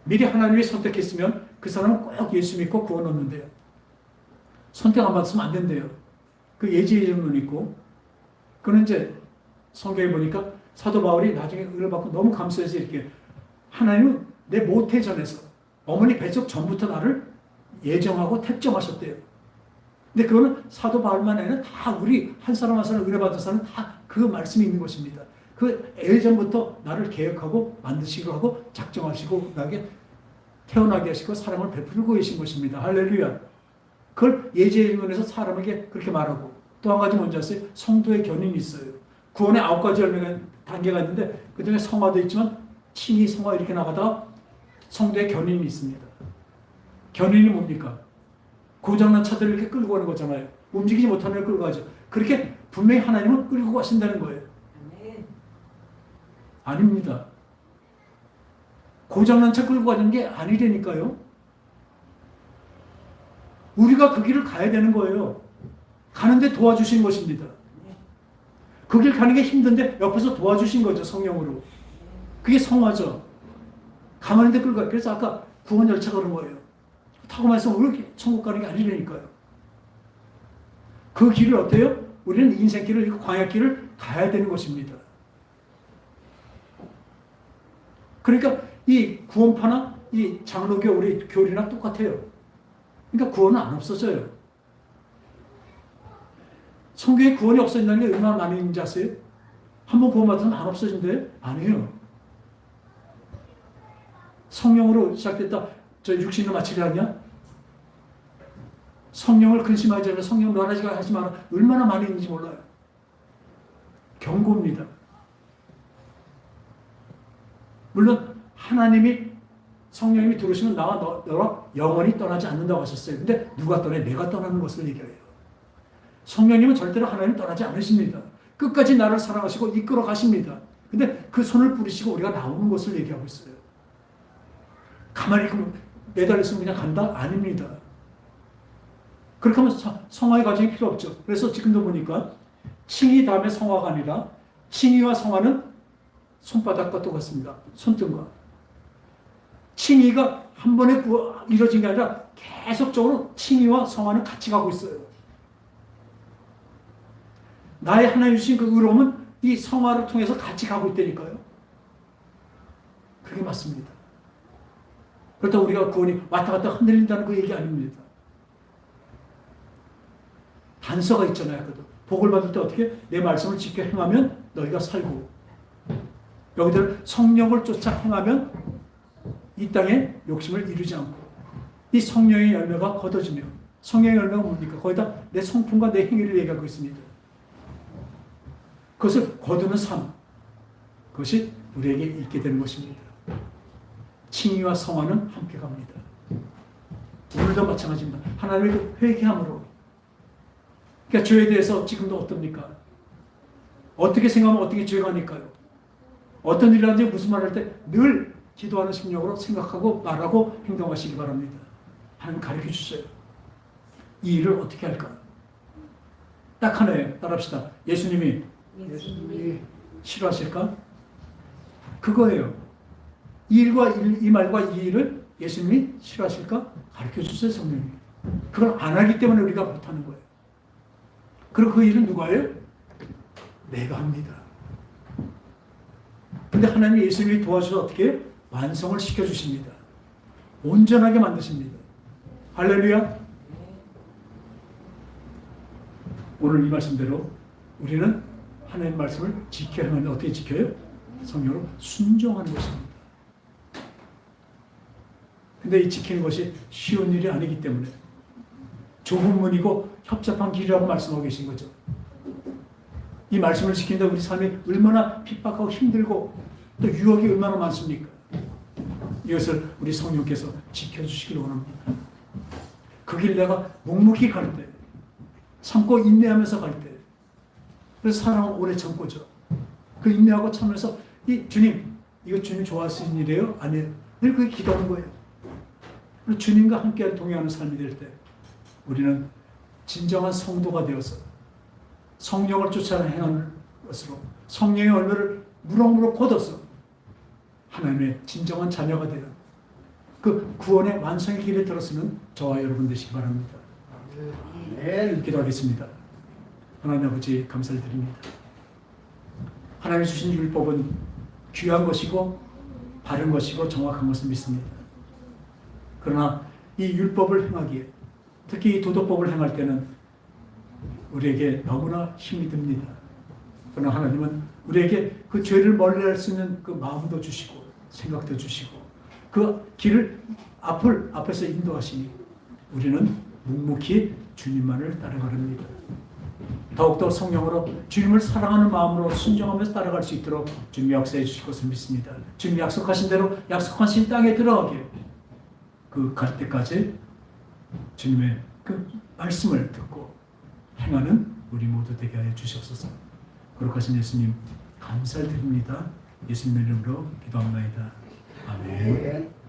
미리 하나님이 선택했으면 그 사람은 꼭 예수 믿고 구원 얻는데요. 선택 안 받으면 안 된대요. 그 예지예정론이 있고, 그는 이제 성경에 보니까 사도 바울이 나중에 은혜를 받고 너무 감사해서 이렇게 하나님은 내 모태 전에서 어머니 뱃속 전부터 나를 예정하고 택정하셨대요. 근데 그거는 사도 바울만 아니라 다 우리 한 사람 한 사람 은혜 받은 사람은 다 그 말씀이 있는 것입니다. 그 예전부터 나를 계획하고 만드시고 하고 작정하시고 나에게 태어나게 하시고 사랑을 베풀고 계신 것입니다. 할렐루야. 그걸 예지예정론에서 사람에게 그렇게 말하고, 또 한 가지 뭔지 아세요? 성도의 견인이 있어요. 구원의 9가지 단계가 있는데 그 중에 성화도 있지만 칭의, 성화 이렇게 나가다가 성도의 견인이 있습니다. 견인이 뭡니까? 고장난 차들을 이렇게 끌고 가는 거잖아요. 움직이지 못하는 걸 끌고 가죠. 그렇게 분명히 하나님은 끌고 가신다는 거예요. 아닙니다. 고장난 차 끌고 가는 게 아니라니까요. 우리가 그 길을 가야 되는 거예요. 가는데 도와주신 것입니다. 그 길 가는 게 힘든데 옆에서 도와주신 거죠. 성령으로. 그게 성화죠. 가만히 끌고 가요. 그래서 아까 구원 열차가 그런 거예요. 타고 말씀 왜 천국 가는 게 아니라니까요. 그 길을 어때요? 우리는 인생길을, 광야길을 가야 되는 것입니다. 그러니까 이 구원파나 이 장로교 우리 교리나 똑같아요. 그러니까 구원은 안 없어져요. 성경에 구원이 없어진다는 게 얼마나 많이 있는지 아세요? 한번 구원받으면 안 없어진대요? 아니에요. 성령으로 시작됐다. 저 육신을 마치려 하냐? 성령을 근심하지 않아, 성령 말하지 하지 마라. 얼마나 많이 있는지 몰라요. 경고입니다. 물론 하나님이 성령님이 들어오시면 나와 너와 영원히 떠나지 않는다고 하셨어요. 근데 누가 떠나요? 내가 떠나는 것을 얘기해요. 성령님은 절대로 하나님 떠나지 않으십니다. 끝까지 나를 사랑하시고 이끌어 가십니다. 근데 그 손을 뿌리시고 우리가 나오는 것을 얘기하고 있어요. 가만히 매달렸으면 그냥 간다? 아닙니다. 그렇게 하면 성화의 과정이 필요 없죠. 그래서 지금도 보니까 칭의 다음에 성화가 아니라 칭의와 성화는 손바닥과 똑같습니다. 손등과. 칭의가 한 번에 이루어진 게 아니라 계속적으로 칭의와 성화는 같이 가고 있어요. 나의 하나님 주신 그 의로움은 이 성화를 통해서 같이 가고 있다니까요. 그게 맞습니다. 그렇다고 우리가 구원이 왔다 갔다 흔들린다는 그 얘기 아닙니다. 단서가 있잖아요. 복을 받을 때 어떻게? 내 말씀을 지켜 행하면 너희가 살고, 여기들 성령을 쫓아 행하면 이 땅에 욕심을 이루지 않고, 이 성령의 열매가 걷어지며, 성령의 열매가 뭡니까? 거기다 내 성품과 내 행위를 얘기하고 있습니다. 그것을 거두는 삶, 그것이 우리에게 있게 되는 것입니다. 칭의와 성화는 함께 갑니다. 오늘도 마찬가지입니다. 하나님의 회개함으로. 그러니까 죄에 대해서 지금도 어떻습니까? 어떻게 생각하면 어떻게 죄가 아닐까요? 어떤 일을 하는지 무슨 말을 할 때 늘 기도하는 심령으로 생각하고 말하고 행동하시기 바랍니다. 하나님 가르쳐 주세요. 이 일을 어떻게 할까? 딱 하나예요. 따라합시다. 예수님이 싫어하실까? 그거예요. 이 일과 이 말과 이 일을 예수님이 싫어하실까? 가르쳐 주세요, 성령님. 그걸 안 하기 때문에 우리가 못하는 거예요. 그리고 그 일은 누가 해요? 내가 합니다. 근데 하나님 예수님이 도와주셔서 어떻게 해요? 완성을 시켜주십니다. 온전하게 만드십니다. 할렐루야. 오늘 이 말씀대로 우리는 하나님 말씀을 지켜야 하는데 어떻게 지켜요? 성령으로 순종하는 것입니다. 근데 이 지키는 것이 쉬운 일이 아니기 때문에 좁은 문이고 협잡한 길이라고 말씀하고 계신 거죠. 이 말씀을 지킨다 우리 삶이 얼마나 핍박하고 힘들고 또 유혹이 얼마나 많습니까? 이것을 우리 성령께서 지켜주시길 원합니다. 그 길 내가 묵묵히 갈 때, 참고 인내하면서 갈 때, 그래서 사랑은 오래 참고죠. 그 인내하고 참으면서 이 주님, 이거 주님 좋아하시는 일이에요? 아니에요? 늘 그게 기도하는 거예요. 그리고 주님과 함께 동행하는 삶이 될 때 우리는 진정한 성도가 되어서 성령을 쫓아 행하는 것으로 성령의 열매를 무럭무럭 거둬서 하나님의 진정한 자녀가 되는 그 구원의 완성의 길에 들었으면 저와 여러분 되시기 바랍니다. 매일 기도하겠습니다. 하나님 아버지 감사를 드립니다. 하나님이 주신 율법은 귀한 것이고 바른 것이고 정확한 것을 믿습니다. 그러나 이 율법을 행하기에 특히 이 도덕법을 행할 때는 우리에게 너무나 힘이 듭니다. 그러나 하나님은 우리에게 그 죄를 멀리할 수 있는 그 마음도 주시고 생각도 주시고 그 길을 앞에서 인도하시니 우리는 묵묵히 주님만을 따라가렵니다. 더욱더 성령으로 주님을 사랑하는 마음으로 순종하면서 따라갈 수 있도록 주님이 역사해 주실 것을 믿습니다. 주님이 약속하신 대로 약속하신 땅에 들어가게 그 갈 때까지 주님의 그 말씀을 듣고 행하는 우리 모두 되게 하여 주시옵소서. 거룩하신 예수님 감사를 드립니다. 예수님의 이름으로 기도합니다. 아멘.